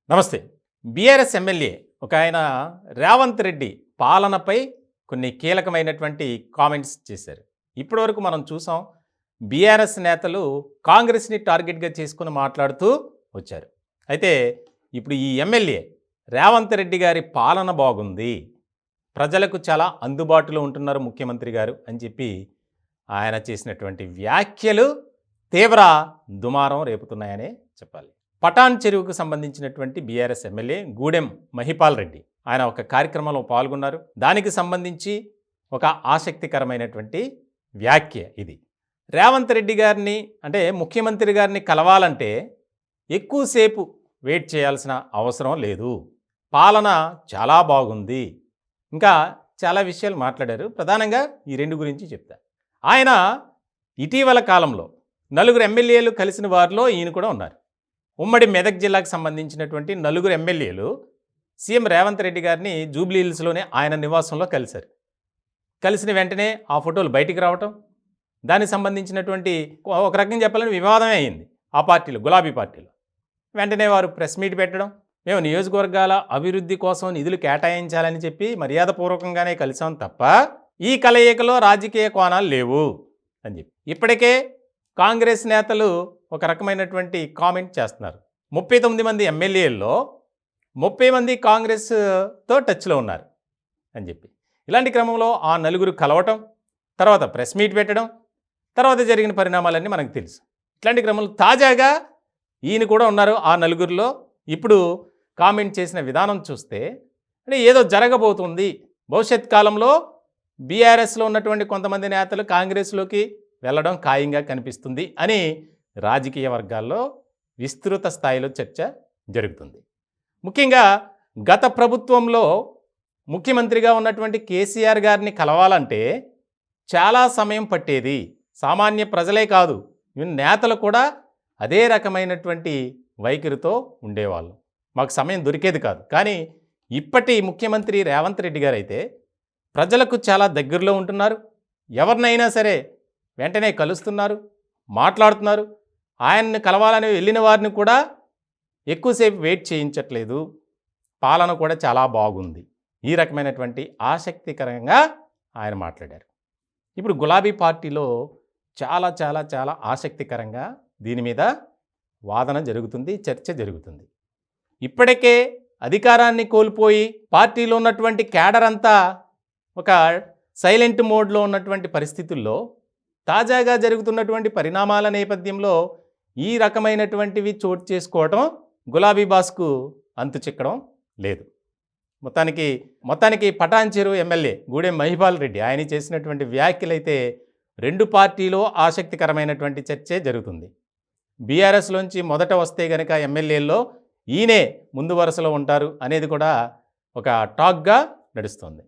నమస్తే. BRS MLA ఒక ఆయన రేవంత్ రెడ్డి పాలనపై కొన్ని కీలకమైనటువంటి కామెంట్స్ చేశారు. ఇప్పటివరకు మనం చూసాం బీఆర్ఎస్ నేతలు కాంగ్రెస్‌ని టార్గెట్‌గా చేసుకొని మాట్లాడుతూ వచ్చారు. అయితే ఇప్పుడు ఈ ఎమ్మెల్యే రేవంత్ రెడ్డి గారి పాలన బాగుంది, ప్రజలకు చాలా అందుబాటులో ఉంటున్నారు ముఖ్యమంత్రి గారు అని చెప్పి ఆయన చేసినటువంటి వ్యాఖ్యలు తీవ్ర దుమారం రేపుతున్నాయనే చెప్పాలి. పటాన్ చెరువుకు సంబంధించినటువంటి బీఆర్ఎస్ ఎమ్మెల్యే గూడెం మహిపాల్ రెడ్డి ఆయన ఒక కార్యక్రమంలో పాల్గొన్నారు. దానికి సంబంధించి ఒక ఆసక్తికరమైనటువంటి వ్యాఖ్య ఇది. రేవంత్ రెడ్డి గారిని అంటే ముఖ్యమంత్రి గారిని కలవాలంటే ఎక్కువసేపు వెయిట్ చేయాల్సిన అవసరం లేదు, పాలన చాలా బాగుంది, ఇంకా చాలా విషయాలు మాట్లాడారు. ప్రధానంగా ఈ రెండు గురించి చెప్తా. ఆయన ఇటీవల కాలంలో నలుగురు ఎమ్మెల్యేలు కలిసిన వారిలో ఈయన కూడా ఉన్నారు. ఉమ్మడి మెదక్ జిల్లాకు సంబంధించినటువంటి నలుగురు ఎమ్మెల్యేలు సీఎం రేవంత్ రెడ్డి గారిని జూబ్లీ హిల్స్లోనే ఆయన నివాసంలో కలిశారు. కలిసిన వెంటనే ఆ ఫోటోలు బయటికి రావటం, దానికి సంబంధించినటువంటి ఒక రకంగా చెప్పాలని వివాదమే అయింది ఆ పార్టీలో, గులాబీ పార్టీలో. వెంటనే వారు ప్రెస్ మీట్ పెట్టడం, మేము నియోజకవర్గాల అభివృద్ధి కోసం నిధులు కేటాయించాలని చెప్పి మర్యాదపూర్వకంగానే కలిసాం తప్ప ఈ కలయికలో రాజకీయ కోణాలు లేవు అని చెప్పి ఇప్పటికే కాంగ్రెస్ నేతలు ఒక రకమైనటువంటి కామెంట్ చేస్తున్నారు. 39 మంది ఎమ్మెల్యేల్లో 30 మంది కాంగ్రెస్తో టచ్లో ఉన్నారు అని చెప్పి. ఇలాంటి క్రమంలో ఆ నలుగురు కలవటం, తర్వాత ప్రెస్ మీట్ పెట్టడం, తర్వాత జరిగిన పరిణామాలన్నీ మనకు తెలుసు. ఇట్లాంటి క్రమంలో తాజాగా ఈయన కూడా ఉన్నారు ఆ నలుగురిలో. ఇప్పుడు కామెంట్ చేసిన విధానం చూస్తే అంటే ఏదో జరగబోతుంది, భవిష్యత్ కాలంలో బీఆర్ఎస్లో ఉన్నటువంటి కొంతమంది నేతలు కాంగ్రెస్లోకి వెళ్ళడం ఖాయంగా కనిపిస్తుంది అని రాజకీయ వర్గాల్లో విస్తృత స్థాయిలో చర్చ జరుగుతుంది. ముఖ్యంగా గత ప్రభుత్వంలో ముఖ్యమంత్రిగా ఉన్నటువంటి కేసీఆర్ గారిని కలవాలంటే చాలా సమయం పట్టేది. సామాన్య ప్రజలే కాదు, నేతలు కూడా అదే రకమైనటువంటి వైఖరితో ఉండేవాళ్ళు. మాకు సమయం దొరికేది కాదు. కానీ ఇప్పటి ముఖ్యమంత్రి రేవంత్ రెడ్డి గారు అయితే ప్రజలకు చాలా దగ్గరలో ఉంటున్నారు. ఎవరినైనా సరే వెంటనే కలుస్తున్నారు, మాట్లాడుతున్నారు. ఆయన్ని కలవాలని వెళ్ళిన వారిని కూడా ఎక్కువసేపు వెయిట్ చేయించట్లేదు. పాలన కూడా చాలా బాగుంది. ఈ రకమైనటువంటి ఆసక్తికరంగా ఆయన మాట్లాడారు. ఇప్పుడు గులాబీ పార్టీలో చాలా చాలా చాలా ఆసక్తికరంగా దీని మీద వాదన జరుగుతుంది, చర్చ జరుగుతుంది. ఇప్పటికే అధికారాన్ని కోల్పోయి పార్టీలో ఉన్నటువంటి క్యాడర్ అంతా ఒక సైలెంట్ మోడ్లో ఉన్నటువంటి పరిస్థితుల్లో తాజాగా జరుగుతున్నటువంటి పరిణామాల నేపథ్యంలో ఈ రకమైనటువంటివి చోటు చేసుకోవటం గులాబీ బాస్కు అంతు చిక్కడం లేదు. మొత్తానికి పటాన్ చెరువు ఎమ్మెల్యే గూడెం మహిపాల్ రెడ్డి ఆయన చేసినటువంటి వ్యాఖ్యలైతే రెండు పార్టీలో ఆసక్తికరమైనటువంటి చర్చే జరుగుతుంది. బీఆర్ఎస్లోంచి మొదట వస్తే గనక ఎమ్మెల్యేల్లో ఈయనే ముందు వరుసలో ఉంటారు అనేది కూడా ఒక టాక్గా నడుస్తుంది.